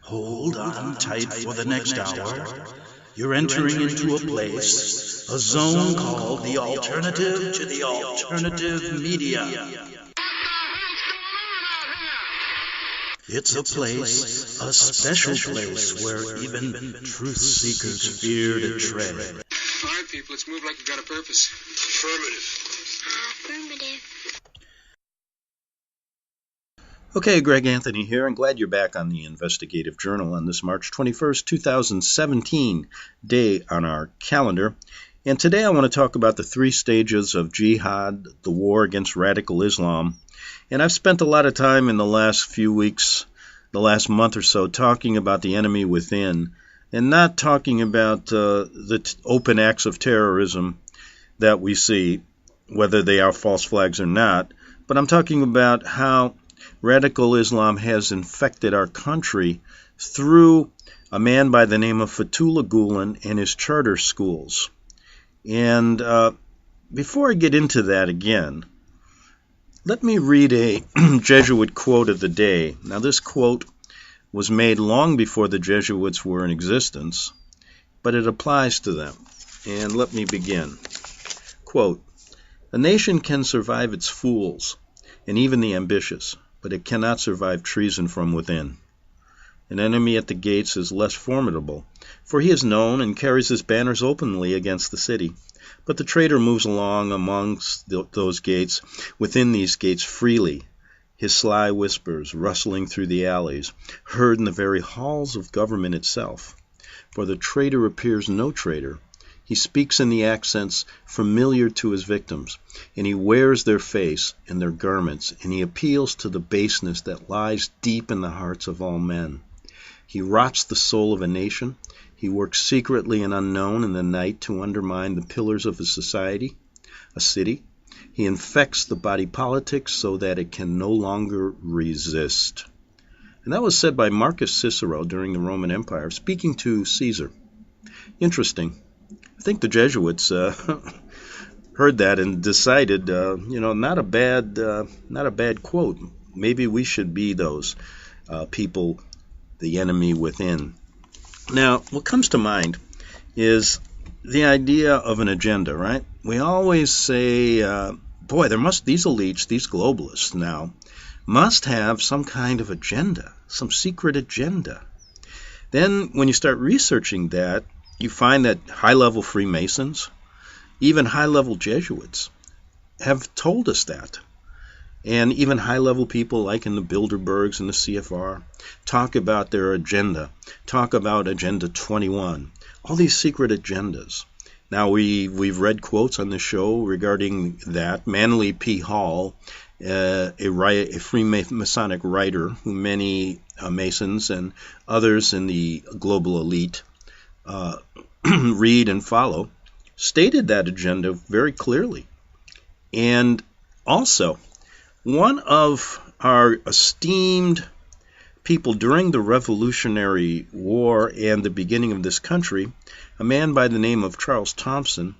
Hold on tight for the next hour. You're entering into a place, a zone called the alternative to the alternative media. It's a place, a special place where even truth seekers fear to tread. All right, people, let's move like we've got a purpose. Affirmative. Okay, Greg Anthony here, and glad you're back on the Investigative Journal on this March 21st, 2017 day on our calendar. And today I want to talk about the 3 stages of jihad, the war against radical Islam. And I've spent a lot of time in the last few weeks, the last month or so, talking about the enemy within, and not talking about the open acts of terrorism that we see, whether they are false flags or not, but I'm talking about how radical Islam has infected our country through a man by the name of Fethullah Gulen and his charter schools. And before I get into that again, let me read a Jesuit quote of the day. Now, this quote was made long before the Jesuits were in existence, but it applies to them. And let me begin. Quote, "A nation can survive its fools and even the ambitious, but it cannot survive treason from within. An enemy at the gates is less formidable, for he is known and carries his banners openly against the city. But the traitor moves along amongst those gates, within these gates freely, his sly whispers rustling through the alleys, heard in the very halls of government itself. For the traitor appears no traitor. He speaks in the accents familiar to his victims, and he wears their face and their garments, and he appeals to the baseness that lies deep in the hearts of all men. He rots the soul of a nation. He works secretly and unknown in the night to undermine the pillars of a society, a city. He infects the body politic so that it can no longer resist." And that was said by Marcus Cicero during the Roman Empire, speaking to Caesar. Interesting. I think the Jesuits heard that and decided, not a bad quote. Maybe we should be those people, the enemy within. Now, what comes to mind is the idea of an agenda, right? We always say, these elites, these globalists now, must have some kind of agenda, some secret agenda. Then when you start researching that, you find that high-level Freemasons, even high-level Jesuits, have told us that. And even high-level people like in the Bilderbergs and the CFR talk about their agenda, talk about Agenda 21, all these secret agendas. Now, we've read quotes on the show regarding that. Manly P. Hall, a Freemasonic writer who many Masons and others in the global elite read and follow, stated that agenda very clearly. And also, one of our esteemed people during the Revolutionary War and the beginning of this country, a man by the name of Charles Thompson,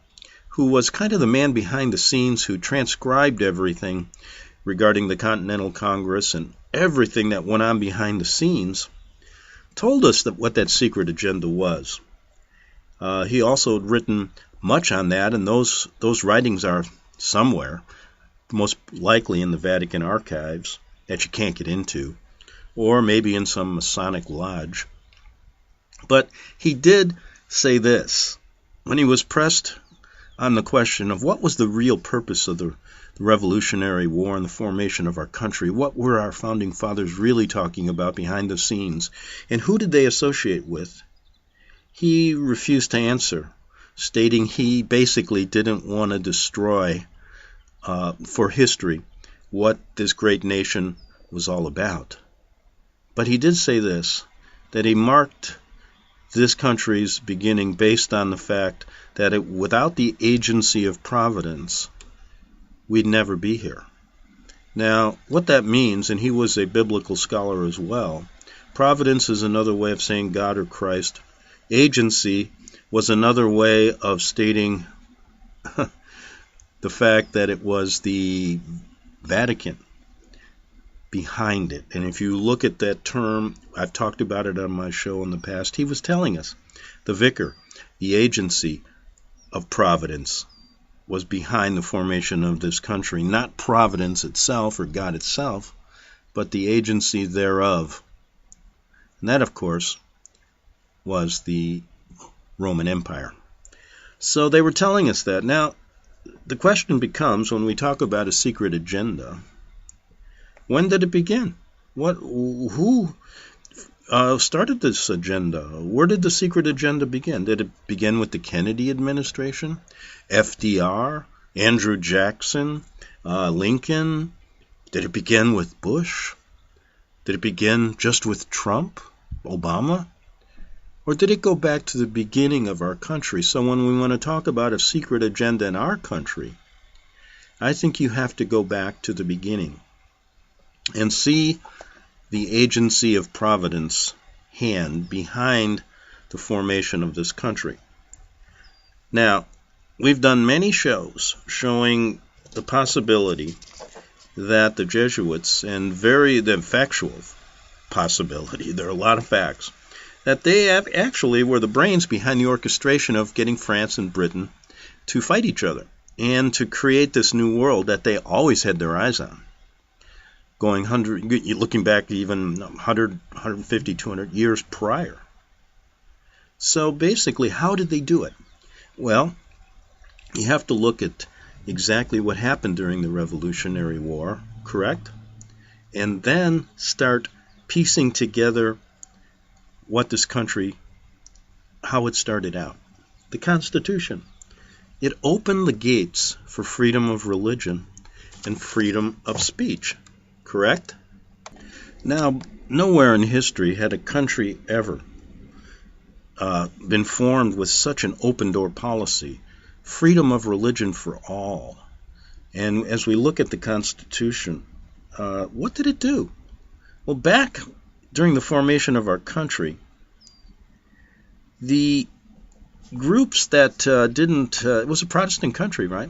who was kind of the man behind the scenes who transcribed everything regarding the Continental Congress and everything that went on behind the scenes, told us that what that secret agenda was. He also had written much on that, and those writings are somewhere, most likely in the Vatican archives that you can't get into, or maybe in some Masonic lodge. But he did say this when he was pressed on the question of what was the real purpose of the Revolutionary War and the formation of our country. What were our founding fathers really talking about behind the scenes, and who did they associate with? He refused to answer, stating he basically didn't want to destroy for history what this great nation was all about. But he did say this, that he marked this country's beginning based on the fact that without the agency of providence, we'd never be here. Now, what that means, and he was a biblical scholar as well, providence is another way of saying God or Christ. Agency was another way of stating the fact that it was the Vatican. behind it. And if you look at that term, I've talked about it on my show in the past, he was telling us the vicar, the agency of providence, was behind the formation of this country. Not providence itself or God itself, but the agency thereof. And that, of course, was the Roman Empire. So they were telling us that. Now, the question becomes, when we talk about a secret agenda, when did it begin? Who started this agenda? Where did the secret agenda begin? Did it begin with the Kennedy administration? FDR? Andrew Jackson? Lincoln? Did it begin with Bush? Did it begin just with Trump? Obama? Or did it go back to the beginning of our country? So when we want to talk about a secret agenda in our country, I think you have to go back to the beginning and see the agency of providence hand behind the formation of this country. Now, we've done many shows showing the possibility that the Jesuits, and the factual possibility, there are a lot of facts, that they actually were the brains behind the orchestration of getting France and Britain to fight each other and to create this new world that they always had their eyes on, looking back even 100, 150, 200 years prior. So basically, how did they do it? Well, you have to look at exactly what happened during the Revolutionary War, correct? And then start piecing together what this country, how it started out. The Constitution. It opened the gates for freedom of religion and freedom of speech, correct? Now, nowhere in history had a country ever been formed with such an open-door policy, freedom of religion for all. And as we look at the Constitution, what did it do? Well, back during the formation of our country, the groups that it was a Protestant country, right?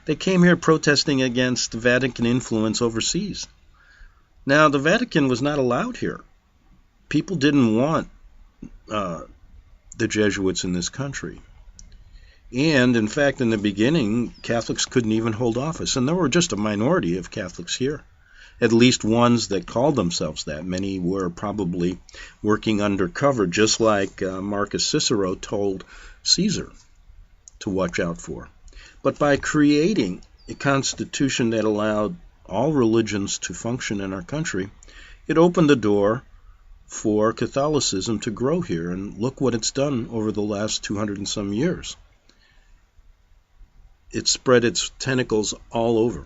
They came here protesting against Vatican influence overseas. Now, the Vatican was not allowed here. People didn't want the Jesuits in this country. And, in fact, in the beginning, Catholics couldn't even hold office. And there were just a minority of Catholics here, at least ones that called themselves that. Many were probably working undercover, just like Marcus Cicero told Caesar to watch out for. But by creating a constitution that allowed all religions to function in our country, it opened the door for Catholicism to grow here. And look what it's done over the last 200 and some years. It spread its tentacles all over.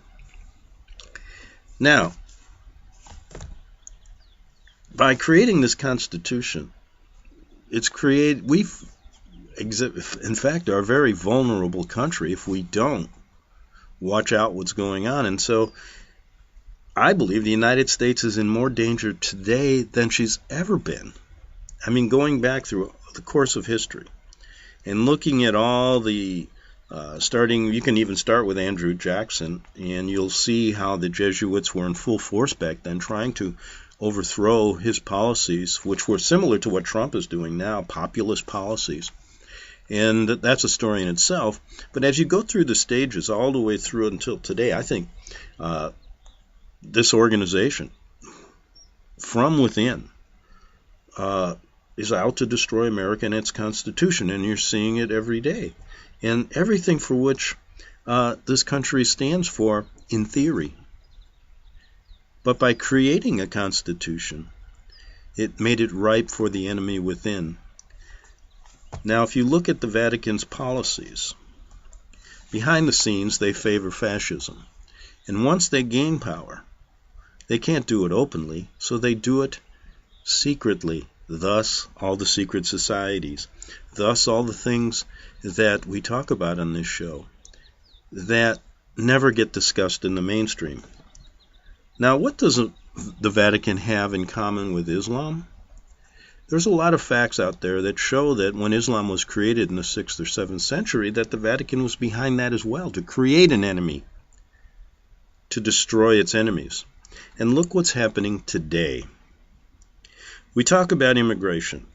Now, by creating this Constitution, in fact, are a very vulnerable country if we don't watch out what's going on. And so I believe the United States is in more danger today than she's ever been. I mean, going back through the course of history and looking at all the you can even start with Andrew Jackson, and you'll see how the Jesuits were in full force back then trying to overthrow his policies, which were similar to what Trump is doing now, populist policies. And that's a story in itself. But as you go through the stages all the way through until today, I think this organization from within is out to destroy America and its Constitution, and you're seeing it every day. And everything for which this country stands for in theory. But by creating a constitution, it made it ripe for the enemy within. Now, if you look at the Vatican's policies, behind the scenes they favor fascism. And once they gain power, they can't do it openly, so they do it secretly. Thus, all the secret societies. Thus, all the things that we talk about on this show that never get discussed in the mainstream. Now, what does the Vatican have in common with Islam? There's a lot of facts out there that show that when Islam was created in the 6th or 7th century, that the Vatican was behind that as well, to create an enemy, to destroy its enemies. And look what's happening today. We talk about immigration.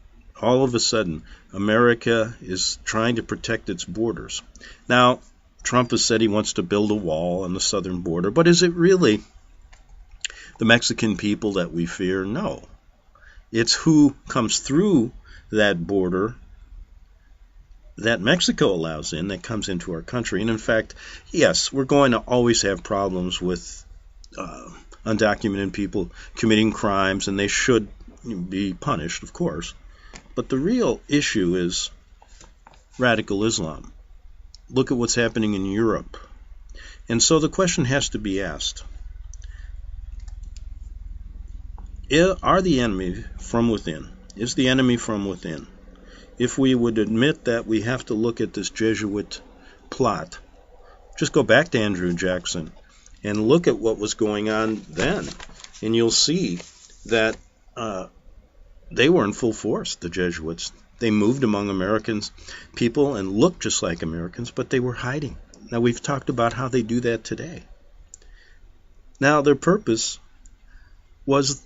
All of a sudden, America is trying to protect its borders. Now, Trump has said he wants to build a wall on the southern border, but is it really the Mexican people that we fear? No. It's who comes through that border that Mexico allows in that comes into our country. And in fact, yes, we're going to always have problems with undocumented people committing crimes, and they should be punished, of course. But the real issue is radical Islam. Look at what's happening in Europe. And so the question has to be asked, are the enemy from within? Is the enemy from within? If we would admit that, we have to look at this Jesuit plot. Just go back to Andrew Jackson and look at what was going on then, and you'll see that they were in full force, the Jesuits. They moved among Americans, people, and looked just like Americans, but they were hiding. Now, we've talked about how they do that today. Now, their purpose was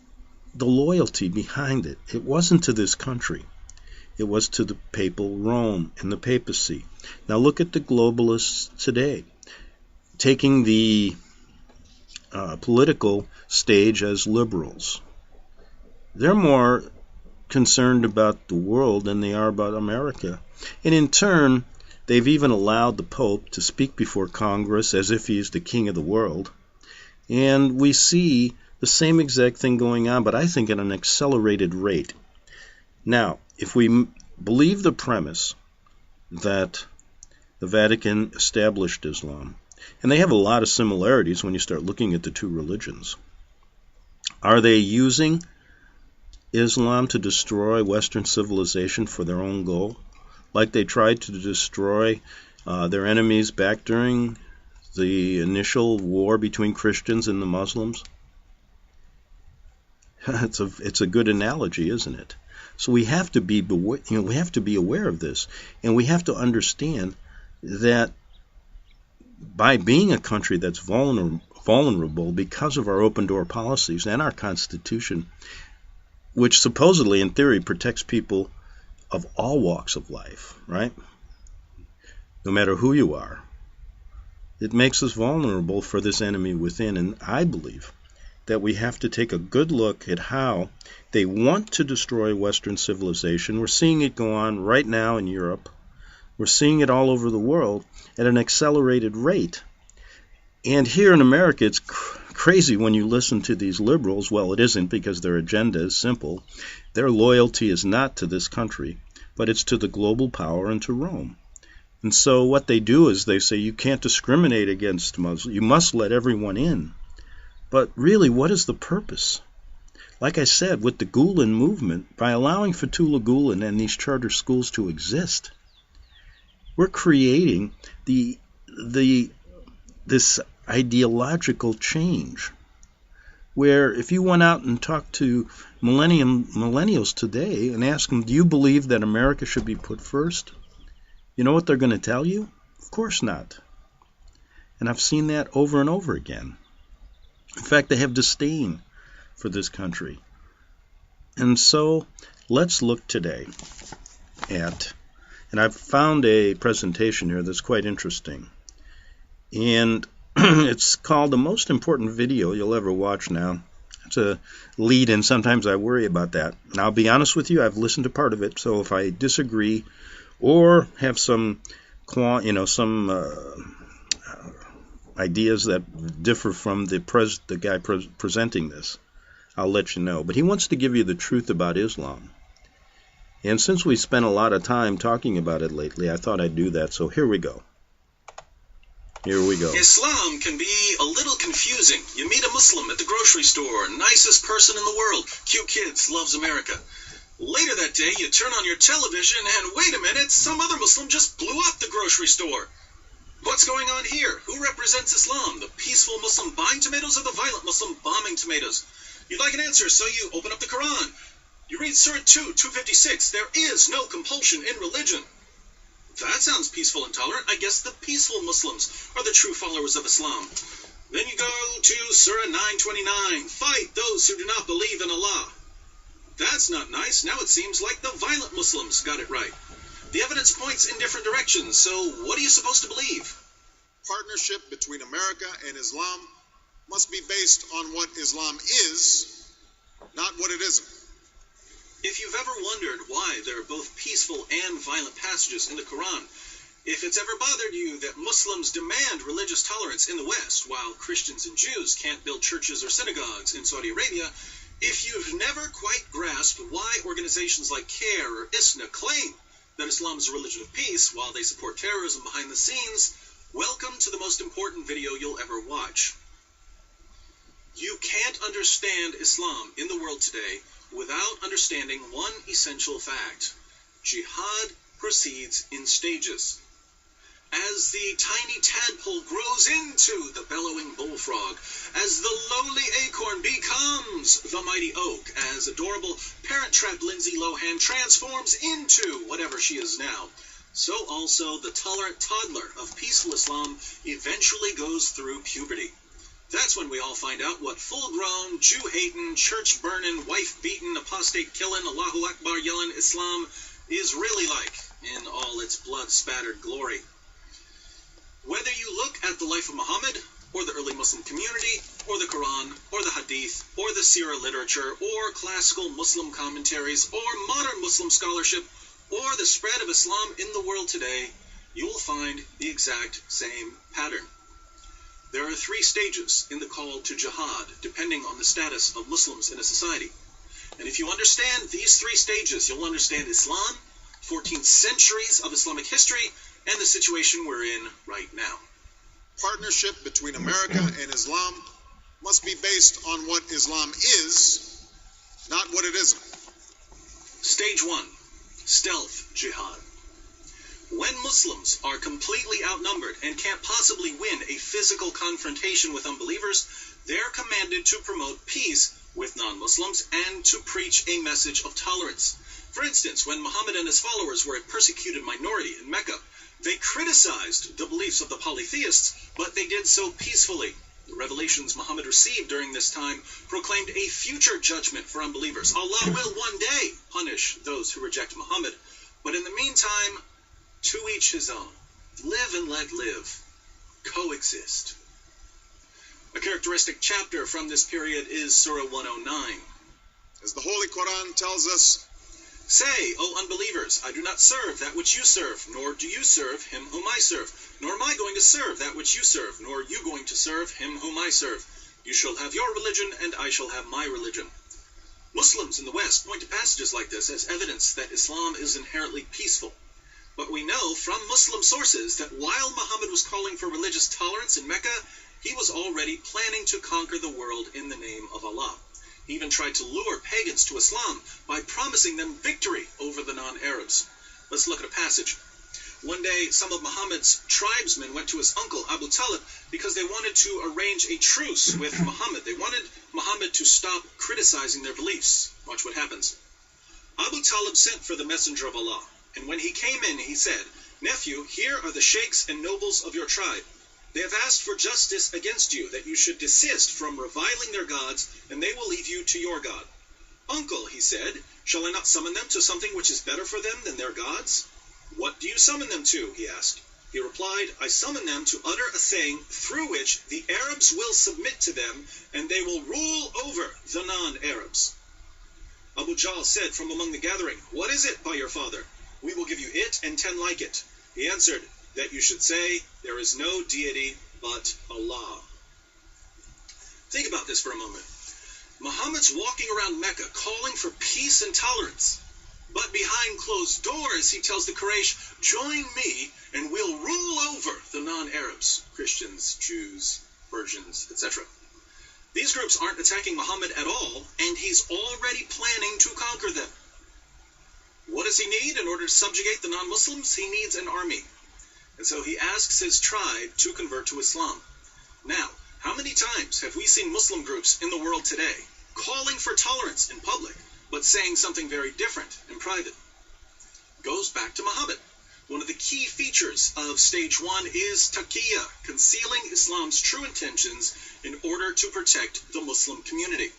the loyalty behind it. It wasn't to this country. It was to the papal Rome and the papacy. Now, look at the globalists today, taking the political stage as liberals. They're more concerned about the world than they are about America. And in turn, they've even allowed the Pope to speak before Congress as if he's the king of the world. And we see the same exact thing going on, but I think at an accelerated rate. Now, if we believe the premise that the Vatican established Islam, and they have a lot of similarities when you start looking at the two religions, are they using Islam to destroy Western civilization for their own goal, like they tried to destroy their enemies back during the initial war between Christians and the Muslims? It's a good analogy, isn't it? So we have to be aware of this, and we have to understand that by being a country that's vulnerable because of our open door policies and our Constitution, which supposedly in theory protects people of all walks of life, right? No matter who you are, it makes us vulnerable for this enemy within. And I believe that we have to take a good look at how they want to destroy Western civilization. We're seeing it go on right now in Europe. We're seeing it all over the world at an accelerated rate. And here in America, it's crazy when you listen to these liberals. Well, it isn't, because their agenda is simple. Their loyalty is not to this country, but it's to the global power and to Rome. And so what they do is they say you can't discriminate against Muslims. You must let everyone in. But really, what is the purpose? Like I said, with the Gulen movement, by allowing Fethullah Gulen and these charter schools to exist, we're creating this ideological change, where if you went out and talked to millennials today and asked them, do you believe that America should be put first? You know what they're going to tell you? Of course not. And I've seen that over and over again. In fact, they have disdain for this country. And so let's look today at, and I've found a presentation here that's quite interesting. And it's called The Most Important Video You'll Ever Watch Now. It's a lead, and sometimes I worry about that. And I'll be honest with you, I've listened to part of it, so if I disagree or have some ideas that differ from the guy presenting this, I'll let you know. But he wants to give you the truth about Islam. And since we spent a lot of time talking about it lately, I thought I'd do that. So here we go. Islam can be a little confusing. You meet a Muslim at the grocery store, nicest person in the world, cute kids, loves America. Later that day, you turn on your television and wait a minute, some other Muslim just blew up the grocery store. What's going on here? Who represents Islam? The peaceful Muslim buying tomatoes or the violent Muslim bombing tomatoes? You'd like an answer, so you open up the Quran. You read Surah 2:256. There is no compulsion in religion. That sounds peaceful and tolerant. I guess the peaceful Muslims are the true followers of Islam. Then you go to Surah 929, fight those who do not believe in Allah. That's not nice. Now it seems like the violent Muslims got it right. The evidence points in different directions, so what are you supposed to believe? Partnership between America and Islam must be based on what Islam is, not what it isn't. If you've ever wondered why there are both peaceful and violent passages in the Quran, if it's ever bothered you that Muslims demand religious tolerance in the West while Christians and Jews can't build churches or synagogues in Saudi Arabia, if you've never quite grasped why organizations like CARE or ISNA claim that Islam is a religion of peace while they support terrorism behind the scenes, welcome to the most important video you'll ever watch. You can't understand Islam in the world today without understanding one essential fact. Jihad proceeds in stages. As the tiny tadpole grows into the bellowing bullfrog, as the lowly acorn becomes the mighty oak, as adorable parent-trap Lindsay Lohan transforms into whatever she is now, so also the tolerant toddler of peaceful Islam eventually goes through puberty. That's when we all find out what full-grown, Jew-hating, church-burning, wife-beating, apostate-killing, Allahu Akbar yelling Islam is really like in all its blood-spattered glory. Whether you look at the life of Muhammad, or the early Muslim community, or the Quran, or the Hadith, or the Sirah literature, or classical Muslim commentaries, or modern Muslim scholarship, or the spread of Islam in the world today, you will find the exact same pattern. There are 3 stages in the call to jihad, depending on the status of Muslims in a society. And if you understand these 3 stages, you'll understand Islam, 14 centuries of Islamic history, and the situation we're in right now. Partnership between America and Islam must be based on what Islam is, not what it isn't. Stage 1. Stealth jihad. When Muslims are completely outnumbered and can't possibly win a physical confrontation with unbelievers, they're commanded to promote peace with non-Muslims and to preach a message of tolerance. For instance, when Muhammad and his followers were a persecuted minority in Mecca, they criticized the beliefs of the polytheists, but they did so peacefully. The revelations Muhammad received during this time proclaimed a future judgment for unbelievers. Allah will one day punish those who reject Muhammad, but in the meantime, to each his own. Live and let live. Coexist. A characteristic chapter from this period is Surah 109. As the Holy Quran tells us, Say, O unbelievers, I do not serve that which you serve, nor do you serve him whom I serve, nor am I going to serve that which you serve, nor are you going to serve him whom I serve. You shall have your religion, and I shall have my religion. Muslims in the West point to passages like this as evidence that Islam is inherently peaceful. But we know from Muslim sources that while Muhammad was calling for religious tolerance in Mecca, he was already planning to conquer the world in the name of Allah. He even tried to lure pagans to Islam by promising them victory over the non-Arabs. Let's look at a passage. One day, some of Muhammad's tribesmen went to his uncle, Abu Talib, because they wanted to arrange a truce with Muhammad. They wanted Muhammad to stop criticizing their beliefs. Watch what happens. Abu Talib sent for the messenger of Allah, and when he came in, he said, Nephew, here are the sheikhs and nobles of your tribe. They have asked for justice against you, that you should desist from reviling their gods, and they will leave you to your God. Uncle, he said, shall I not summon them to something which is better for them than their gods? What do you summon them to? He asked. He replied, I summon them to utter a saying through which the Arabs will submit to them, and they will rule over the non-Arabs. Abu Jahl said from among the gathering, What is it, by your father? We will give you it and 10 like it. He answered, that you should say, there is no deity but Allah. Think about this for a moment. Muhammad's walking around Mecca calling for peace and tolerance. But behind closed doors, he tells the Quraysh, join me and we'll rule over the non-Arabs, Christians, Jews, Persians, etc. These groups aren't attacking Muhammad at all, and he's already planning to conquer them. What does he need in order to subjugate the non-Muslims? He needs an army. And so he asks his tribe to convert to Islam. Now, how many times have we seen Muslim groups in the world today calling for tolerance in public, but saying something very different in private? Goes back to Muhammad. One of the key features of Stage 1 is taqiyya, concealing Islam's true intentions in order to protect the Muslim community.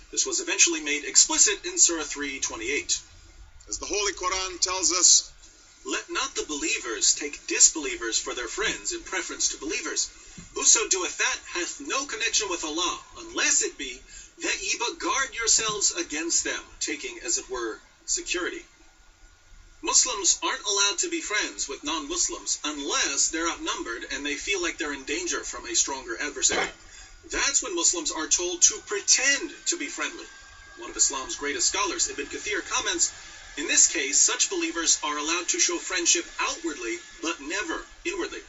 This was eventually made explicit in Surah 3:28. As the Holy Quran tells us, "Let not the believers take disbelievers for their friends in preference to believers. Whoso doeth that hath no connection with Allah, unless it be that ye but guard yourselves against them, taking, as it were, security." Muslims aren't allowed to be friends with non-Muslims unless they're outnumbered and they feel like they're in danger from a stronger adversary. That's when Muslims are told to pretend to be friendly. One of Islam's greatest scholars, Ibn Kathir, comments, "In this case, such believers are allowed to show friendship outwardly, but never inwardly."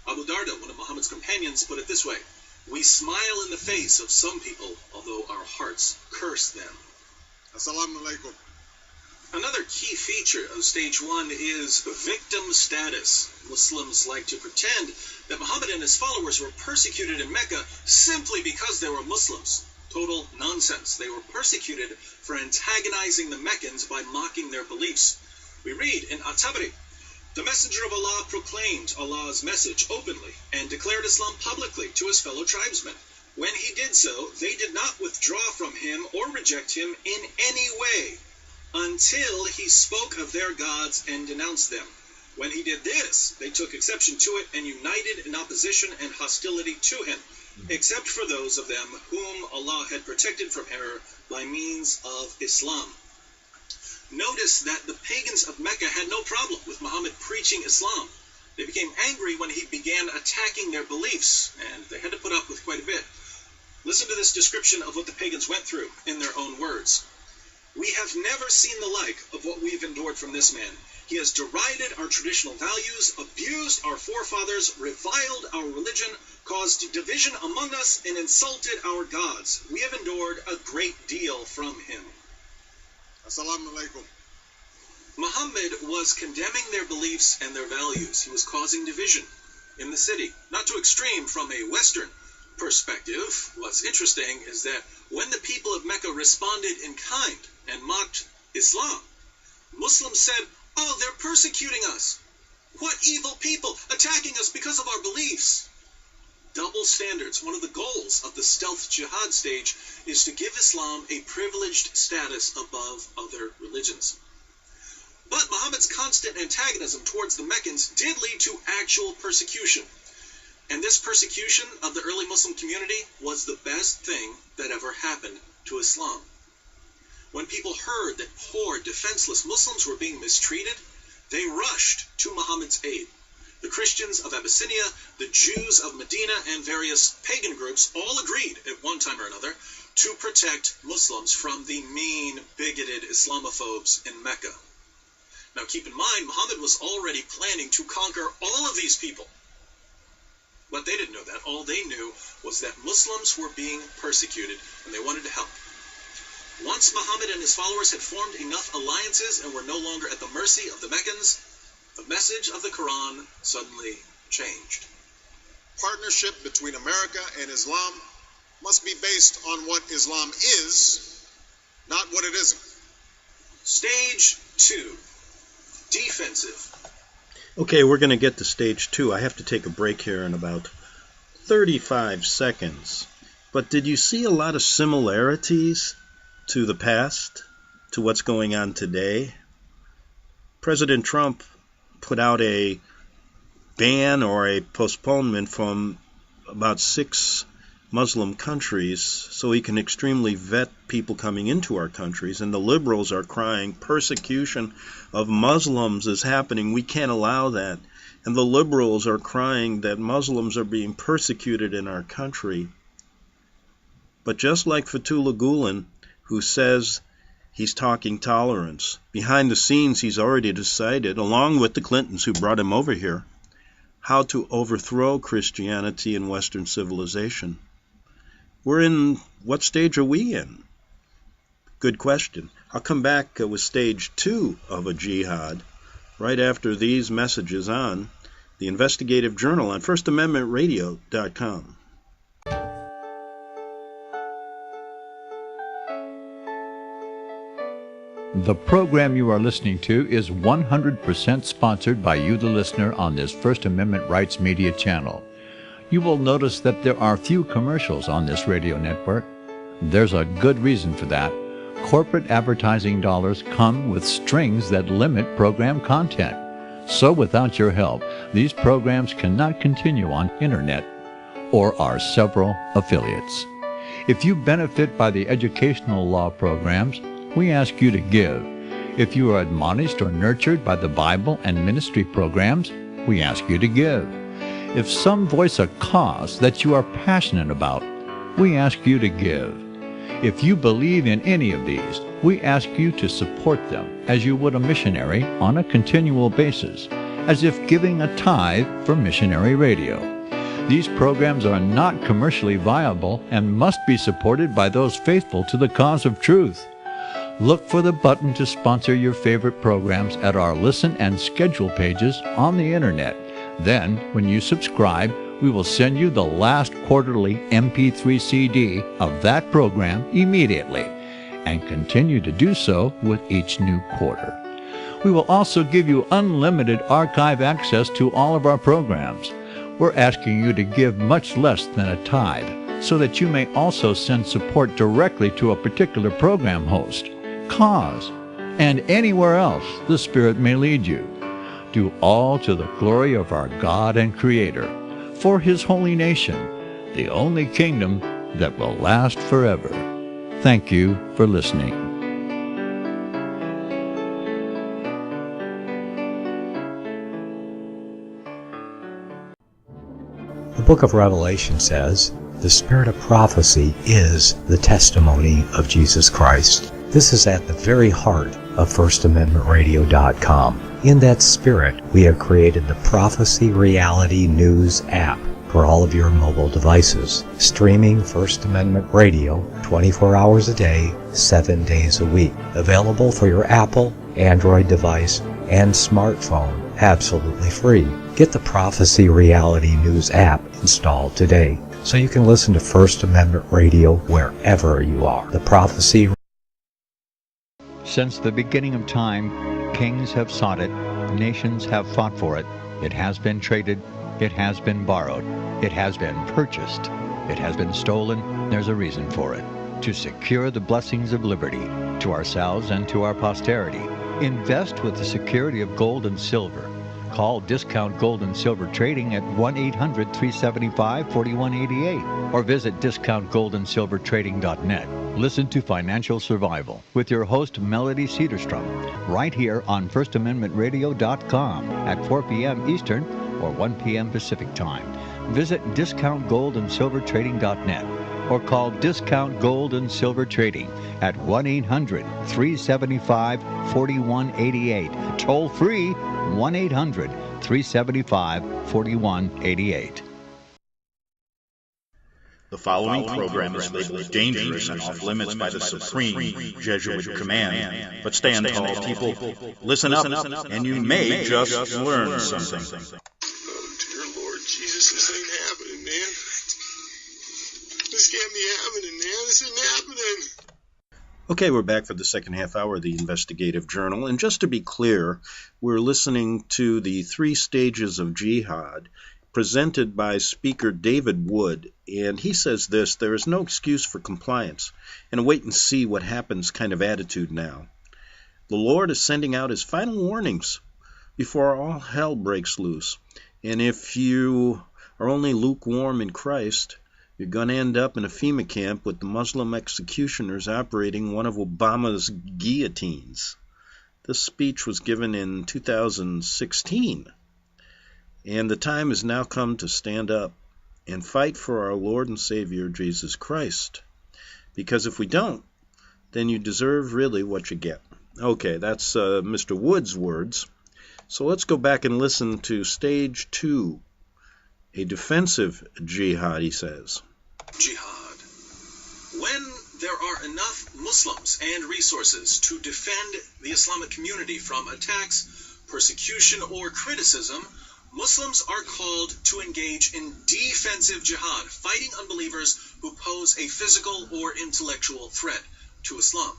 Abu Darda, one of Muhammad's companions, put it this way, "We smile in the face of some people, although our hearts curse them." Assalamu alaikum. Another key feature of Stage 1 is victim status. Muslims like to pretend that Muhammad and his followers were persecuted in Mecca simply because they were Muslims. Total nonsense. They were persecuted for antagonizing the Meccans by mocking their beliefs. We read in At-Tabari, "The Messenger of Allah proclaimed Allah's message openly and declared Islam publicly to his fellow tribesmen. When he did so, they did not withdraw from him or reject him in any way until he spoke of their gods and denounced them. When he did this, they took exception to it and united in opposition and hostility to him, except for those of them whom Allah had protected from error by means of Islam." Notice that the pagans of Mecca had no problem with Muhammad preaching Islam. They became angry when he began attacking their beliefs, and they had to put up with quite a bit. Listen to this description of what the pagans went through in their own words. "We have never seen the like of what we've endured from this man. He has derided our traditional values, abused our forefathers, reviled our religion, caused division among us, and insulted our gods. We have endured a great deal from him." Assalamu alaikum. Muhammad was condemning their beliefs and their values. He was causing division in the city. Not too extreme from a Western perspective. What's interesting is that when the people of Mecca responded in kind and mocked Islam, Muslims said, "Oh, they're persecuting us. What evil people, attacking us because of our beliefs." Double standards. One of the goals of the stealth jihad stage is to give Islam a privileged status above other religions. But Muhammad's constant antagonism towards the Meccans did lead to actual persecution. And this persecution of the early Muslim community was the best thing that ever happened to Islam. When people heard that poor, defenseless Muslims were being mistreated, they rushed to Muhammad's aid. The Christians of Abyssinia, the Jews of Medina, and various pagan groups all agreed at one time or another to protect Muslims from the mean, bigoted Islamophobes in Mecca. Now keep in mind, Muhammad was already planning to conquer all of these people. But they didn't know that. All they knew was that Muslims were being persecuted, and they wanted to help. Once Muhammad and his followers had formed enough alliances and were no longer at the mercy of the Meccans, the message of the Quran suddenly changed. Partnership between America and Islam must be based on what Islam is, not what it isn't. Stage 2. Defensive. Okay, we're going to get to Stage 2. I have to take a break here in about 35 seconds. But did you see a lot of similarities to the past, to what's going on today? President Trump put out a ban or a postponement from about 6 Muslim countries so he can extremely vet people coming into our countries, and the liberals are crying persecution of Muslims is happening, we can't allow that. And the liberals are crying that Muslims are being persecuted in our country. But just like Fethullah Gulen, who says he's talking tolerance, behind the scenes he's already decided, along with the Clintons who brought him over here, how to overthrow Christianity and Western civilization. We're in, what stage are we in? Good question. I'll come back with Stage 2 of a jihad right after these messages on the Investigative Journal on FirstAmendmentRadio.com. The program you are listening to is 100% sponsored by you, the listener, on this First Amendment Rights Media channel. You will notice that there are few commercials on this radio network. There's a good reason for that. Corporate advertising dollars come with strings that limit program content. So without your help, these programs cannot continue on internet or our several affiliates. If you benefit by the educational law programs, we ask you to give. If you are admonished or nurtured by the Bible and ministry programs, we ask you to give. If some voice a cause that you are passionate about, we ask you to give. If you believe in any of these, we ask you to support them as you would a missionary on a continual basis, as if giving a tithe for missionary radio. These programs are not commercially viable and must be supported by those faithful to the cause of truth. Look for the button to sponsor your favorite programs at our listen and schedule pages on the internet. Then, when you subscribe, we will send you the last quarterly MP3 CD of that program immediately, and continue to do so with each new quarter. We will also give you unlimited archive access to all of our programs. We're asking you to give much less than a tithe, so that you may also send support directly to a particular program host, cause, and anywhere else the Spirit may lead you. Do all to the glory of our God and Creator, for His holy nation, the only kingdom that will last forever. Thank you for listening. The book of Revelation says, "The spirit of prophecy is the testimony of Jesus Christ." This is at the very heart of FirstAmendmentRadio.com. In that spirit, we have created the Prophecy Reality News app for all of your mobile devices, streaming First Amendment Radio 24 hours a day, 7 days a week. Available for your Apple, Android device, and smartphone, absolutely free. Get the Prophecy Reality News app installed today, so you can listen to First Amendment Radio wherever you are. The Prophecy. Since the beginning of time, kings have sought it, nations have fought for it. It has been traded, it has been borrowed, it has been purchased, it has been stolen. There's a reason for it. To secure the blessings of liberty to ourselves and to our posterity. Invest with the security of gold and silver. Call Discount Gold and Silver Trading at 1-800-375-4188 or visit discountgoldandsilvertrading.net. Listen to Financial Survival with your host Melody Cedarstrom right here on FirstAmendmentRadio.com at 4 p.m. Eastern or 1 p.m. Pacific Time. Visit discountgoldandsilvertrading.net or call Discount Gold and Silver Trading at 1-800-375-4188. Toll free 1-800-375-4188. The following program is labeled dangerous and off limits by the supreme Jesuit command. But stand tall, people. Listen up, and you may just learn something. Oh, dear Lord Jesus, this ain't happening, man. This can't be happening, man. This isn't happening. Okay, we're back for the second half hour of the Investigative Journal. And just to be clear, we're listening to the Three Stages of Jihad, presented by Speaker David Wood. And he says this: there is no excuse for compliance and a wait-and-see-what-happens kind of attitude now. The Lord is sending out His final warnings before all hell breaks loose. And if you are only lukewarm in Christ, you're going to end up in a FEMA camp with the Muslim executioners operating one of Obama's guillotines. This speech was given in 2016. And the time has now come to stand up and fight for our Lord and Savior, Jesus Christ. Because if we don't, then you deserve really what you get. Okay, that's Mr. Wood's words. So let's go back and listen to Stage 2, a defensive jihad, he says. Jihad. When there are enough Muslims and resources to defend the Islamic community from attacks, persecution, or criticism, Muslims are called to engage in defensive jihad, fighting unbelievers who pose a physical or intellectual threat to Islam.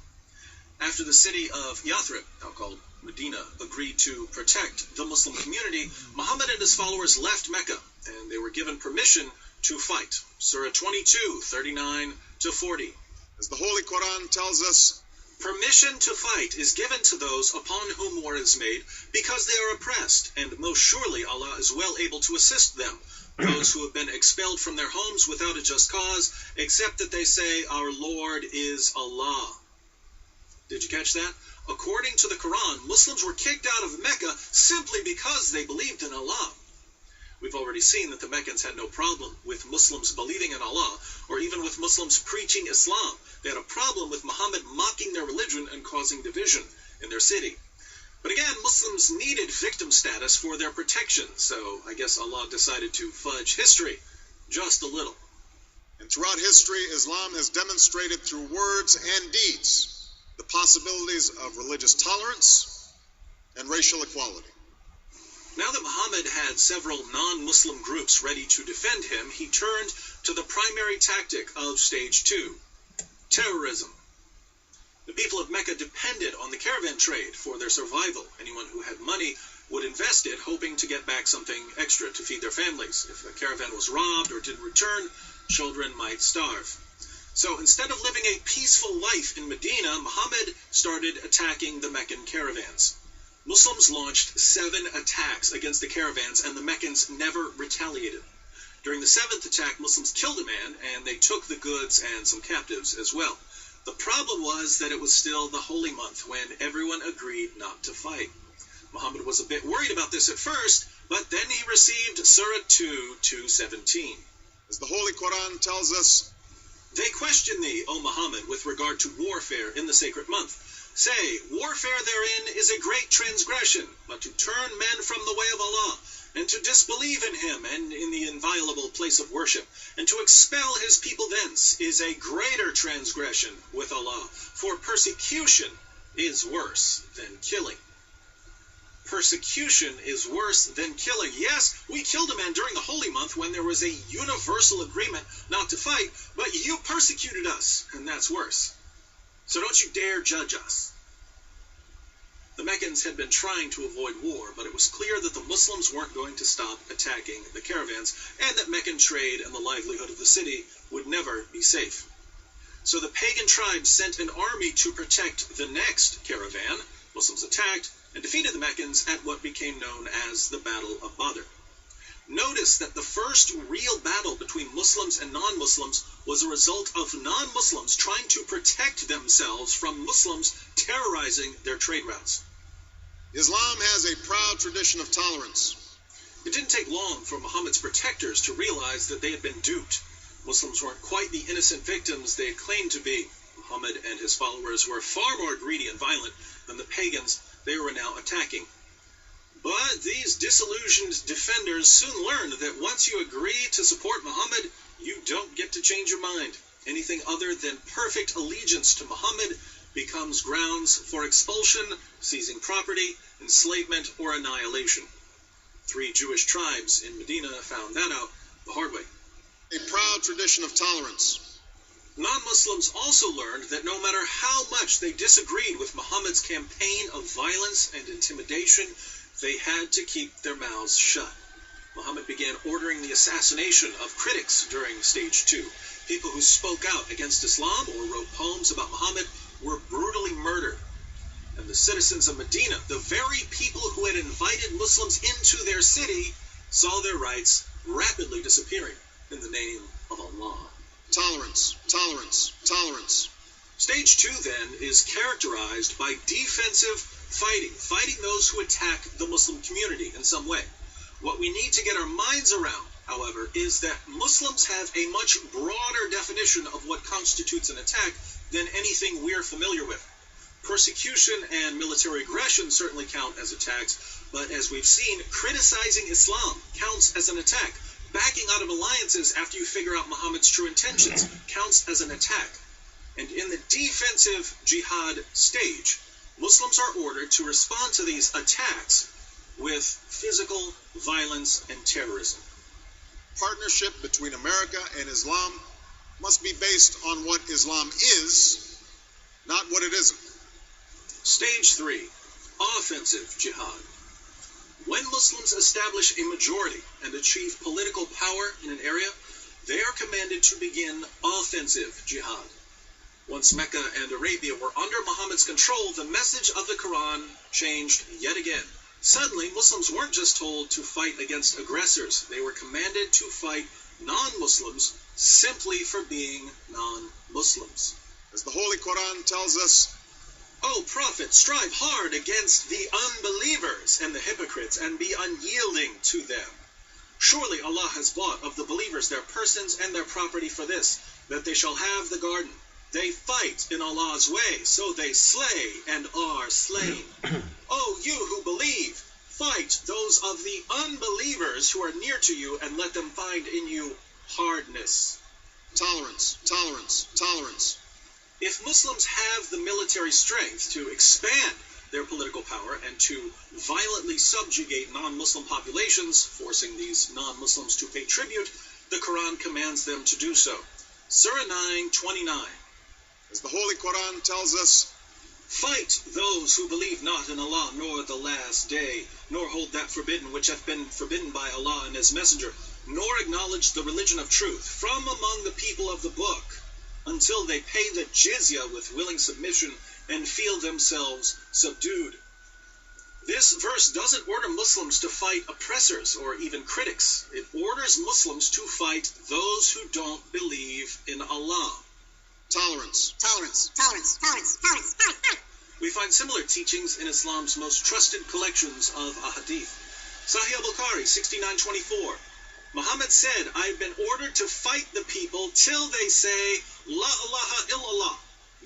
After the city of Yathrib, now called Medina, agreed to protect the Muslim community, Muhammad and his followers left Mecca, and they were given permission to fight. Surah 22, 39 to 40. As the Holy Quran tells us, permission to fight is given to those upon whom war is made because they are oppressed, and most surely Allah is well able to assist them, those who have been expelled from their homes without a just cause, except that they say, our Lord is Allah. Did you catch that? According to the Quran, Muslims were kicked out of Mecca simply because they believed in Allah. We've already seen that the Meccans had no problem with Muslims believing in Allah, or even with Muslims preaching Islam. They had a problem with Muhammad mocking their religion and causing division in their city. But again, Muslims needed victim status for their protection, so I guess Allah decided to fudge history just a little. And throughout history, Islam has demonstrated through words and deeds the possibilities of religious tolerance and racial equality. Now that Muhammad had several non-Muslim groups ready to defend him, he turned to the primary tactic of Stage 2, terrorism. The people of Mecca depended on the caravan trade for their survival. Anyone who had money would invest it, hoping to get back something extra to feed their families. If a caravan was robbed or didn't return, children might starve. So instead of living a peaceful life in Medina, Muhammad started attacking the Meccan caravans. Muslims launched 7 attacks against the caravans, and the Meccans never retaliated. During the 7th attack, Muslims killed a man, and they took the goods and some captives as well. The problem was that it was still the holy month when everyone agreed not to fight. Muhammad was a bit worried about this at first, but then he received Surah 2, 2:17. As the Holy Quran tells us, they question thee, O Muhammad, with regard to warfare in the sacred month. Say, warfare therein is a great transgression, but to turn men from the way of Allah, and to disbelieve in him and in the inviolable place of worship, and to expel his people thence, is a greater transgression with Allah, for persecution is worse than killing. Persecution is worse than killing. Yes, we killed a man during the holy month when there was a universal agreement not to fight, but you persecuted us, and that's worse. So don't you dare judge us. The Meccans had been trying to avoid war, but it was clear that the Muslims weren't going to stop attacking the caravans, and that Meccan trade and the livelihood of the city would never be safe. So the pagan tribes sent an army to protect the next caravan. Muslims attacked and defeated the Meccans at what became known as the Battle of Badr. Notice that the first real battle between Muslims and non-Muslims was a result of non-Muslims trying to protect themselves from Muslims terrorizing their trade routes. Islam has a proud tradition of tolerance. It didn't take long for Muhammad's protectors to realize that they had been duped. Muslims weren't quite the innocent victims they had claimed to be. Muhammad and his followers were far more greedy and violent than the pagans they were now attacking. But these disillusioned defenders soon learned that once you agree to support Muhammad, you don't get to change your mind. Anything other than perfect allegiance to Muhammad becomes grounds for expulsion, seizing property, enslavement, or annihilation. 3 Jewish tribes in Medina found that out the hard way. A proud tradition of tolerance. Non-Muslims also learned that no matter how much they disagreed with Muhammad's campaign of violence and intimidation, they had to keep their mouths shut. Muhammad began ordering the assassination of critics during Stage 2. People who spoke out against Islam or wrote poems about Muhammad were brutally murdered. And the citizens of Medina, the very people who had invited Muslims into their city, saw their rights rapidly disappearing in the name of Allah. Tolerance, tolerance, tolerance. Stage 2, then, is characterized by defensive fighting those who attack the Muslim community in some way. What we need to get our minds around, however, is that Muslims have a much broader definition of what constitutes an attack than anything we're familiar with. Persecution and military aggression certainly count as attacks, but as we've seen, criticizing Islam counts as an attack. Backing out of alliances after you figure out Muhammad's true intentions counts as an attack. And in the defensive jihad stage, Muslims are ordered to respond to these attacks with physical violence and terrorism. Partnership between America and Islam must be based on what Islam is, not what it isn't. Stage 3. Offensive Jihad. When Muslims establish a majority and achieve political power in an area, they are commanded to begin offensive jihad. Once Mecca and Arabia were under Muhammad's control, the message of the Quran changed yet again. Suddenly, Muslims weren't just told to fight against aggressors. They were commanded to fight non-Muslims simply for being non-Muslims. As the Holy Quran tells us, O Prophet, strive hard against the unbelievers and the hypocrites, and be unyielding to them. Surely Allah has bought of the believers their persons and their property for this, that they shall have the garden. They fight in Allah's way, so they slay and are slain. O you who believe, fight those of the unbelievers who are near to you, and let them find in you hardness. tolerance, tolerance, tolerance. If Muslims have the military strength to expand their political power and to violently subjugate non-Muslim populations, forcing these non-Muslims to pay tribute, the Quran commands them to do so. Surah 9:29. As the Holy Quran tells us, Fight those who believe not in Allah nor the last day, nor hold that forbidden which hath been forbidden by Allah and His Messenger, nor acknowledge the religion of truth from among the people of the book, until they pay the jizya with willing submission and feel themselves subdued. This verse doesn't order Muslims to fight oppressors or even critics. It orders Muslims to fight those who don't believe in Allah. tolerance, Tolerance, tolerance, tolerance, tolerance, tolerance. We find similar teachings in Islam's most trusted collections of ahadith. Sahih al-Bukhari 69:24. Muhammad said, I've been ordered to fight the people till they say, La ilaha illallah.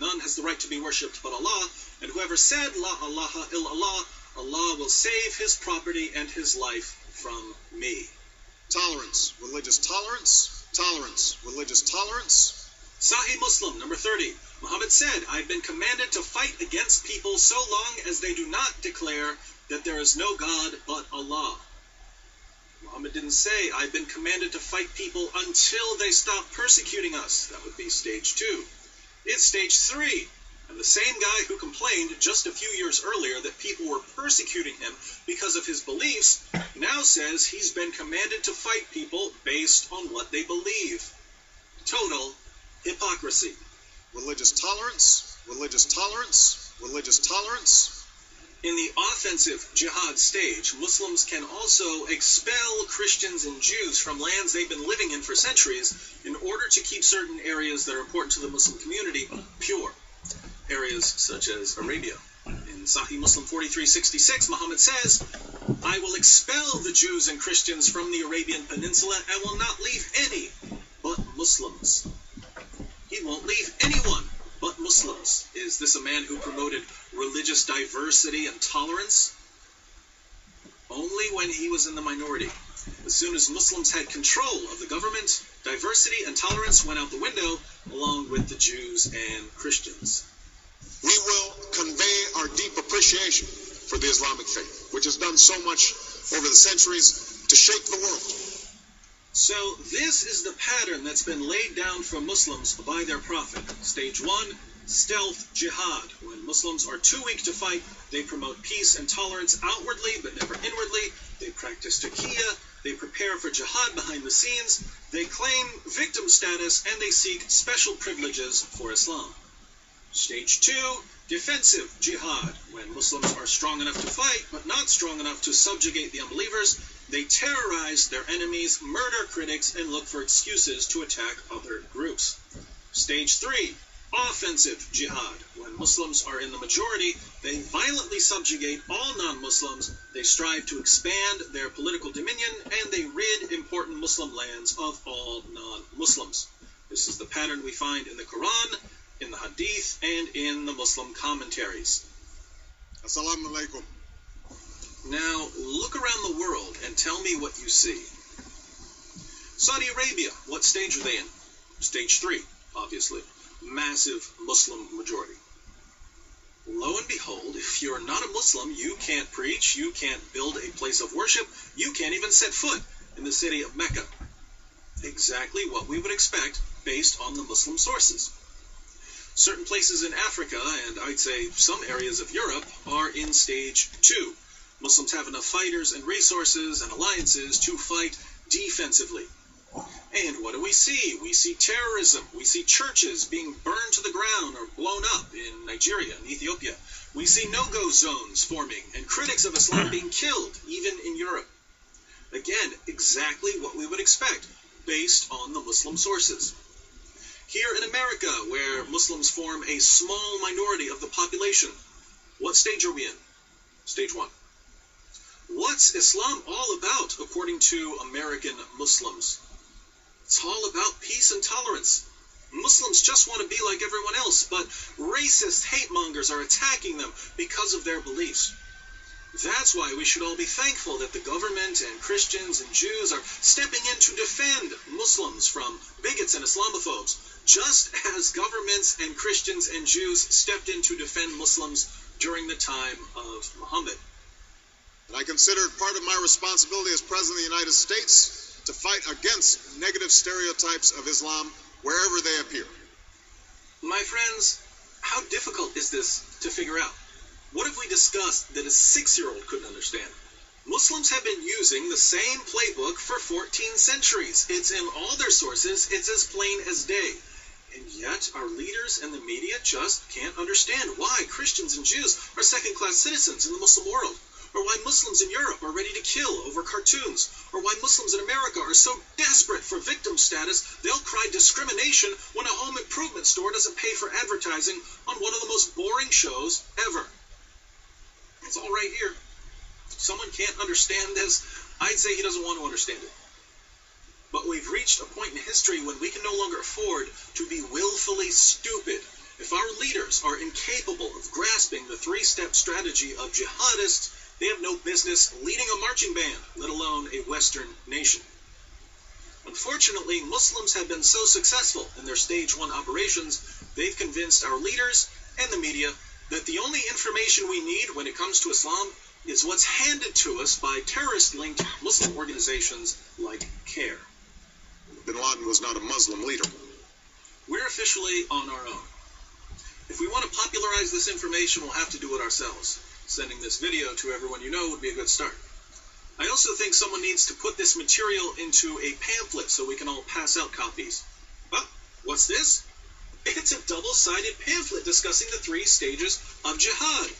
None has the right to be worshipped but Allah, and whoever said, La ilaha illallah, Allah will save his property and his life from me. tolerance, religious tolerance, tolerance, religious tolerance. Sahih Muslim, number 30. Muhammad said, I've been commanded to fight against people so long as they do not declare that there is no God but Allah. Muhammad didn't say, I've been commanded to fight people until they stop persecuting us. That would be stage 2. It's stage 3. And the same guy who complained just a few years earlier that people were persecuting him because of his beliefs now says he's been commanded to fight people based on what they believe. Total hypocrisy. Religious tolerance, religious tolerance, religious tolerance. In the offensive jihad stage, Muslims can also expel Christians and Jews from lands they've been living in for centuries in order to keep certain areas that are important to the Muslim community pure. Areas such as Arabia. In Sahih Muslim 43:66, Muhammad says, I will expel the Jews and Christians from the Arabian Peninsula and will not leave any but Muslims. He won't leave anyone but Muslims. Is this a man who promoted religious diversity and tolerance? Only when he was in the minority. As soon as Muslims had control of the government, diversity and tolerance went out the window, along with the Jews and Christians. We will convey our deep appreciation for the Islamic faith, which has done so much over the centuries to shape the world. So this is the pattern that's been laid down for Muslims by their prophet. Stage 1, stealth jihad. When Muslims are too weak to fight, they promote peace and tolerance outwardly but never inwardly. They practice taqiyya. They prepare for jihad behind the scenes. They claim victim status, and they seek special privileges for Islam. Stage 2, defensive jihad. When Muslims are strong enough to fight, but not strong enough to subjugate the unbelievers, they terrorize their enemies, murder critics, and look for excuses to attack other groups. Stage 3, offensive jihad. When Muslims are in the majority, they violently subjugate all non-Muslims, they strive to expand their political dominion, and they rid important Muslim lands of all non-Muslims. This is the pattern we find in the Quran, in the Hadith, and in the Muslim commentaries. Assalamu alaikum. Now, look around the world and tell me what you see. Saudi Arabia, what stage are they in? Stage 3, obviously. Massive Muslim majority. Lo and behold, if you're not a Muslim, you can't preach, you can't build a place of worship, you can't even set foot in the city of Mecca. Exactly what we would expect based on the Muslim sources. Certain places in Africa, and I'd say some areas of Europe, are in stage 2. Muslims have enough fighters and resources and alliances to fight defensively. And what do we see? We see terrorism. We see churches being burned to the ground or blown up in Nigeria and Ethiopia. We see no-go zones forming and critics of Islam being killed, even in Europe. Again, exactly what we would expect based on the Muslim sources. Here in America, where Muslims form a small minority of the population, what stage are we in? Stage 1. What's Islam all about, according to American Muslims? It's all about peace and tolerance. Muslims just want to be like everyone else, but racist hate-mongers are attacking them because of their beliefs. That's why we should all be thankful that the government and Christians and Jews are stepping in to defend Muslims from bigots and Islamophobes, just as governments and Christians and Jews stepped in to defend Muslims during the time of Muhammad. And I consider it part of my responsibility as President of the United States to fight against negative stereotypes of Islam wherever they appear. My friends, how difficult is this to figure out? What if we discussed that a 6-year-old couldn't understand? Muslims have been using the same playbook for 14 centuries. It's in all their sources. It's as plain as day. And yet our leaders and the media just can't understand why Christians and Jews are second-class citizens in the Muslim world, or why Muslims in Europe are ready to kill over cartoons, or why Muslims in America are so desperate for victim status they'll cry discrimination when a home improvement store doesn't pay for advertising on one of the most boring shows ever. It's all right here. If someone can't understand this, I'd say he doesn't want to understand it. But we've reached a point in history when we can no longer afford to be willfully stupid. If our leaders are incapable of grasping the 3-step strategy of jihadists, they have no business leading a marching band, let alone a Western nation. Unfortunately, Muslims have been so successful in their stage 1 operations, they've convinced our leaders and the media that the only information we need when it comes to Islam is what's handed to us by terrorist-linked Muslim organizations like CARE. Bin Laden was not a Muslim leader. We're officially on our own. If we want to popularize this information, we'll have to do it ourselves. Sending this video to everyone you know would be a good start. I also think someone needs to put this material into a pamphlet so we can all pass out copies. Well, what's this? It's a double-sided pamphlet discussing the 3 stages of jihad.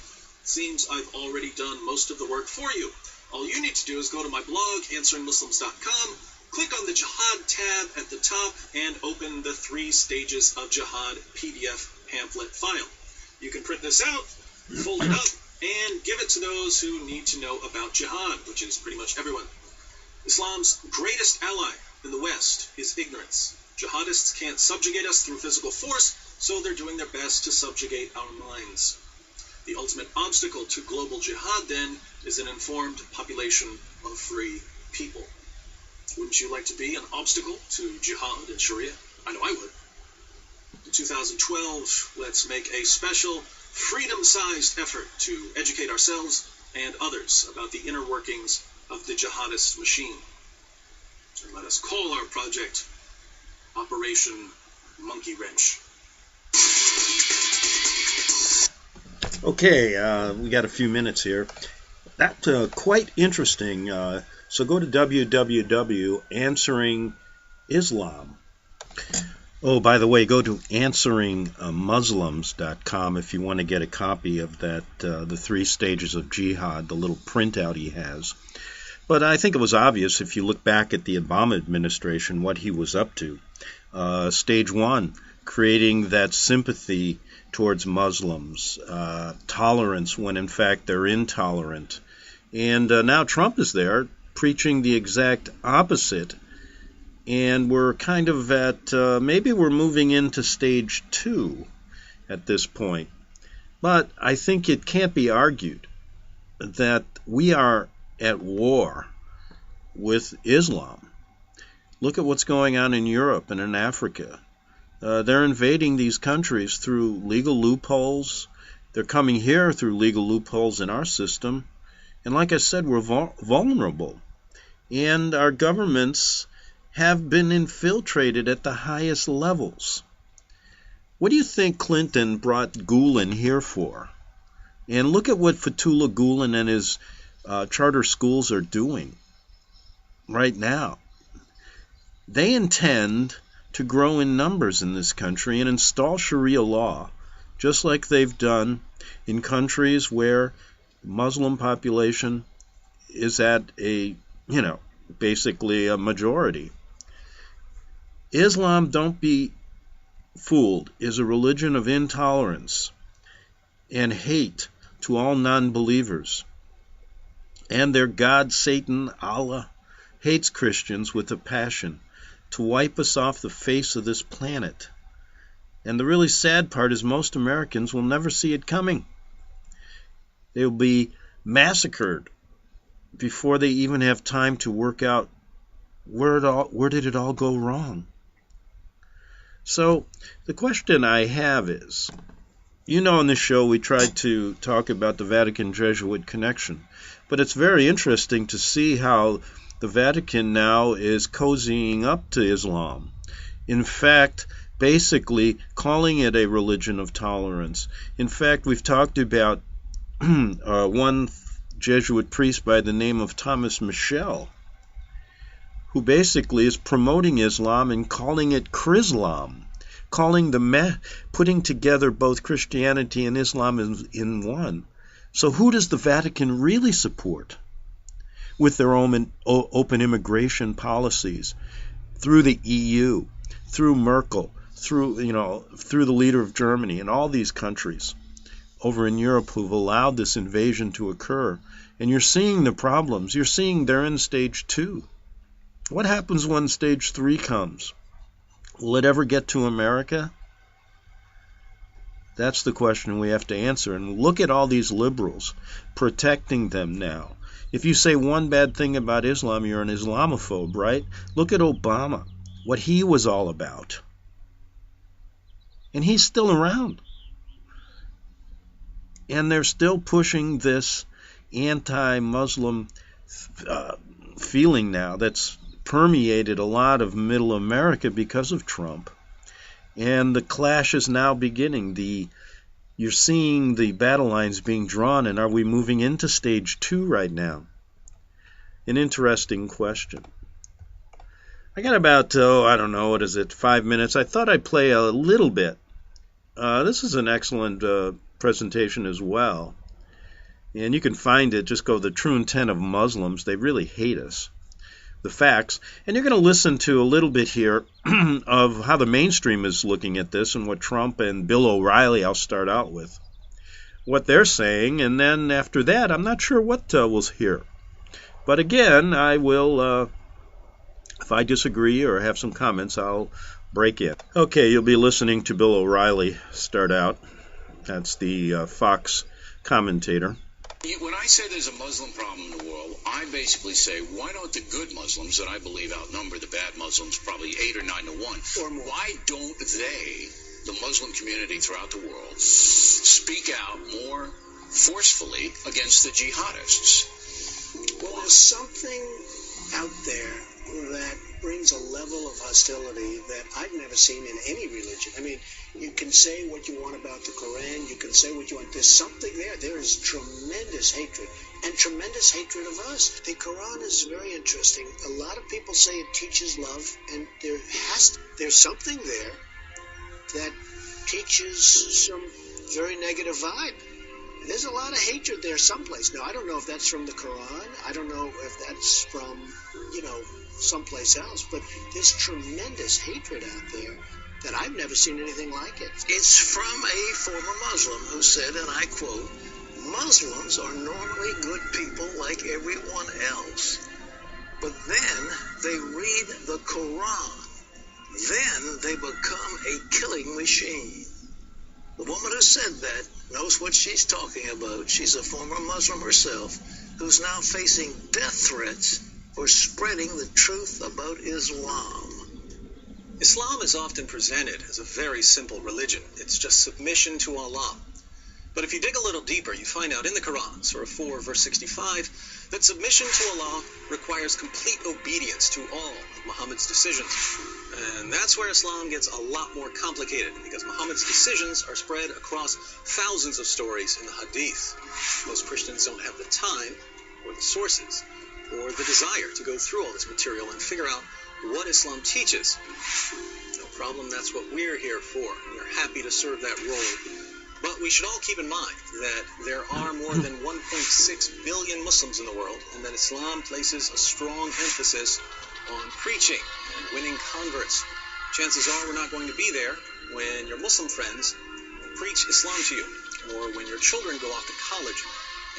Seems I've already done most of the work for you. All you need to do is go to my blog, answeringmuslims.com, click on the Jihad tab at the top, and open the 3 Stages of Jihad PDF pamphlet file. You can print this out, fold it up, and give it to those who need to know about jihad, which is pretty much everyone. Islam's greatest ally in the West is ignorance. Jihadists can't subjugate us through physical force, so they're doing their best to subjugate our minds. The ultimate obstacle to global jihad, then, is an informed population of free people. Wouldn't you like to be an obstacle to jihad and Sharia? I know I would. In 2012, let's make a special, freedom-sized effort to educate ourselves and others about the inner workings of the jihadist machine. And let us call our project Operation Monkey Wrench. Okay, we got a few minutes here. That's quite interesting. So go to www.answeringislam. Oh, by the way, go to answeringmuslims.com if you want to get a copy of that, the 3 Stages of Jihad, the little printout he has. But I think it was obvious if you look back at the Obama administration, what he was up to. Stage 1, creating that sympathy towards Muslims, tolerance when in fact they're intolerant. And now Trump is there preaching the exact opposite. And we're kind of at, maybe we're moving into stage 2 at this point. But I think it can't be argued that we are at war with Islam. Look at what's going on in Europe and in Africa. They're invading these countries through legal loopholes. They're coming here through legal loopholes in our system. And like I said, we're vulnerable. And our governments have been infiltrated at the highest levels. What do you think Clinton brought Gulen here for? And look at what Fethullah Gulen and his charter schools are doing right now. They intend to grow in numbers in this country and install Sharia law, just like they've done in countries where Muslim population is at a, basically a majority. Islam, don't be fooled, is a religion of intolerance and hate to all non-believers. And their God, Satan, Allah, hates Christians with a passion to wipe us off the face of this planet. And the really sad part is most Americans will never see it coming. They will be massacred before they even have time to work out where did it all go wrong. So the question I have is, on this show we tried to talk about the Vatican-Jesuit connection, but it's very interesting to see how the Vatican now is cozying up to Islam. In fact, basically calling it a religion of tolerance. In fact, we've talked about one Jesuit priest by the name of Thomas Michel, who basically is promoting Islam and calling it Chrislam, putting together both Christianity and Islam in one. So who does the Vatican really support with their own open immigration policies through the EU, through Merkel, through the leader of Germany and all these countries over in Europe who've allowed this invasion to occur? And you're seeing the problems. You're seeing they're in stage 2. What happens when stage 3 comes? Will it ever get to America? That's the question we have to answer. And look at all these liberals protecting them now. If you say one bad thing about Islam, you're an Islamophobe, right? Look at Obama, what he was all about. And he's still around. And they're still pushing this anti-Muslim feeling now that's permeated a lot of middle America because of Trump. And the clash is now beginning. You're seeing the battle lines being drawn, and are we moving into stage 2 right now? An interesting question. I got about, 5 minutes. I thought I'd play a little bit. This is an excellent presentation as well. And you can find it, just go the true intent of Muslims. They really hate us. The facts. And you're going to listen to a little bit here of how the mainstream is looking at this and what Trump and Bill O'Reilly, I'll start out with, what they're saying. And then after that, I'm not sure what we'll hear. But again, I will, if I disagree or have some comments, I'll break in. Okay, you'll be listening to Bill O'Reilly start out. That's the Fox commentator. When I say there's a Muslim problem in the world, I basically say, why don't the good Muslims that I believe outnumber the bad Muslims, probably 8 or 9 to 1, or more, why don't they, the Muslim community throughout the world, speak out more forcefully against the jihadists? Well, there's something out there that brings a level of hostility that I've never seen in any religion. I mean, you can say what you want about the Quran, you can say what you want. There's something there. There is tremendous hatred, and tremendous hatred of us. The Quran is very interesting. A lot of people say it teaches love, and there's something there that teaches some very negative vibe. There's a lot of hatred there someplace. Now, I don't know if that's from the Quran. I don't know if that's from, someplace else. But there's tremendous hatred out there that I've never seen anything like it. It's from a former Muslim who said, and I quote, "Muslims are normally good people like everyone else. But then they read the Quran. Then they become a killing machine." The woman who said that knows what she's talking about. She's a former Muslim herself who's now facing death threats for spreading the truth about Islam. Islam is often presented as a very simple religion. It's just submission to Allah. But if you dig a little deeper, you find out in the Quran, Surah 4, verse 65, that submission to Allah requires complete obedience to all of Muhammad's decisions. And that's where Islam gets a lot more complicated, because Muhammad's decisions are spread across thousands of stories in the Hadith. Most Christians don't have the time, or the sources, or the desire to go through all this material and figure out what Islam teaches. No problem, that's what we're here for. We're happy to serve that role. But we should all keep in mind that there are more than 1.6 billion Muslims in the world, and that Islam places a strong emphasis on preaching and winning converts. Chances are we're not going to be there when your Muslim friends preach Islam to you, or when your children go off to college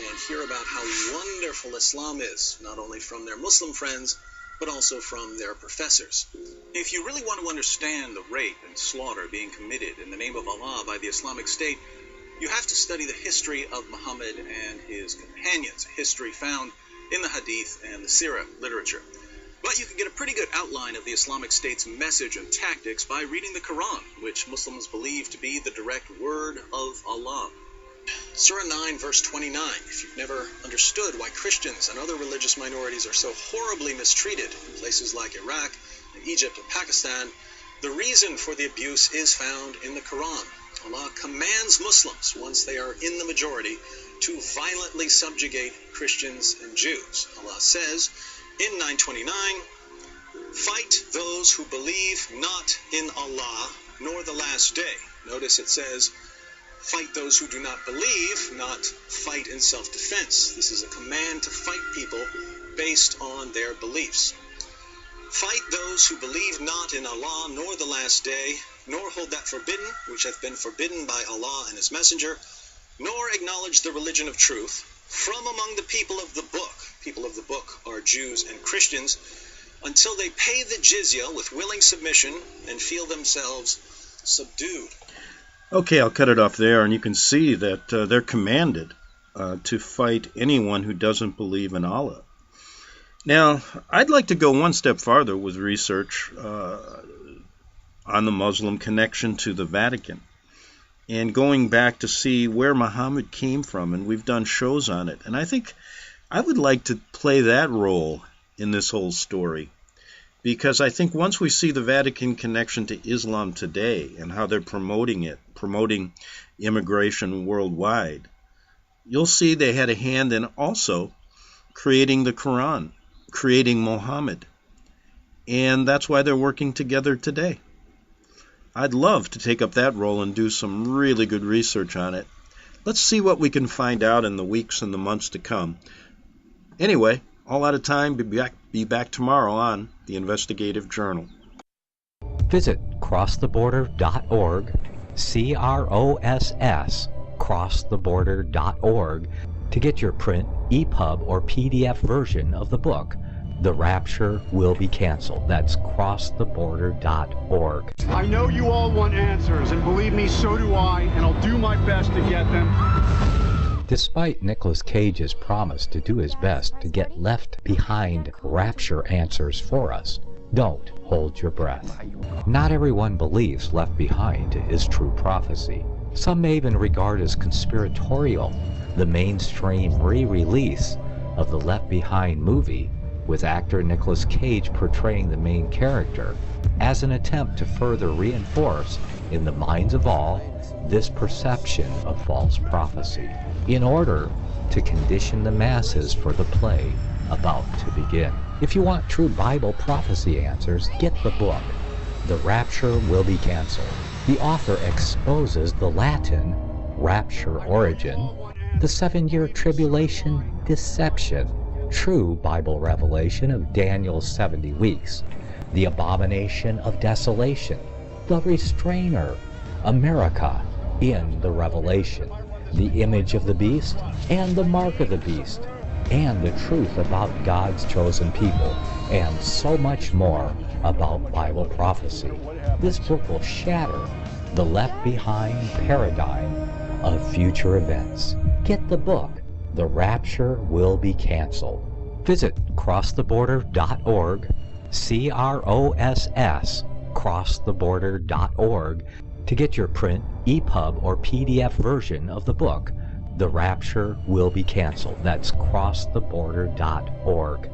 and hear about how wonderful Islam is, not only from their Muslim friends, but also from their professors. If you really want to understand the rape and slaughter being committed in the name of Allah by the Islamic State, you have to study the history of Muhammad and his companions, a history found in the Hadith and the Sirah literature. But you can get a pretty good outline of the Islamic State's message and tactics by reading the Quran, which Muslims believe to be the direct word of Allah. Surah 9, verse 29, if you've never understood why Christians and other religious minorities are so horribly mistreated in places like Iraq, and Egypt, and Pakistan, the reason for the abuse is found in the Quran. Allah commands Muslims, once they are in the majority, to violently subjugate Christians and Jews. Allah says in 929, "Fight those who believe not in Allah nor the last day." Notice it says, fight those who do not believe, not fight in self-defense. This is a command to fight people based on their beliefs. Fight those who believe not in Allah nor the last day, nor hold that forbidden which hath been forbidden by Allah and his messenger, nor acknowledge the religion of truth from among the people of the book. People of the book are Jews and Christians, until they pay the jizya with willing submission and feel themselves subdued. Okay, I'll cut it off there, and you can see that they're commanded to fight anyone who doesn't believe in Allah. Now, I'd like to go one step farther with research on the Muslim connection to the Vatican, and going back to see where Muhammad came from, and we've done shows on it. And I think I would like to play that role in this whole story, because I think once we see the Vatican connection to Islam today and how they're promoting it, promoting immigration worldwide, you'll see they had a hand in also creating the Quran, creating Muhammad. And that's why they're working together today. I'd love to take up that role and do some really good research on it. Let's see what we can find out in the weeks and the months to come. Anyway, all out of time. Be back tomorrow on the Investigative Journal. Visit crosstheborder.org, CROSS, crosstheborder.org, to get your print, EPUB, or PDF version of the book, The Rapture Will Be Canceled. That's crosstheborder.org. I know you all want answers, and believe me, so do I, and I'll do my best to get them. Despite Nicolas Cage's promise to do his best to get left behind rapture answers for us, don't hold your breath. Not everyone believes Left Behind is true prophecy. Some may even regard as conspiratorial the mainstream re-release of the Left Behind movie, with actor Nicolas Cage portraying the main character, as an attempt to further reinforce in the minds of all this perception of false prophecy, in order to condition the masses for the play about to begin. If you want true Bible prophecy answers, get the book, The Rapture Will Be Canceled. The author exposes the Latin rapture origin, the 7-year tribulation deception, true Bible revelation of Daniel's 70 weeks, the abomination of desolation, the restrainer, America in the Revelation, the image of the beast and the mark of the beast, and the truth about God's chosen people, and so much more about Bible prophecy. This book will shatter the Left Behind paradigm of future events. Get the book, The Rapture Will Be Canceled. Visit crosstheborder.org, CROSS, crosstheborder.org, To get your print, EPUB, or PDF version of the book, The Rapture Will Be Canceled. That's crosstheborder.org.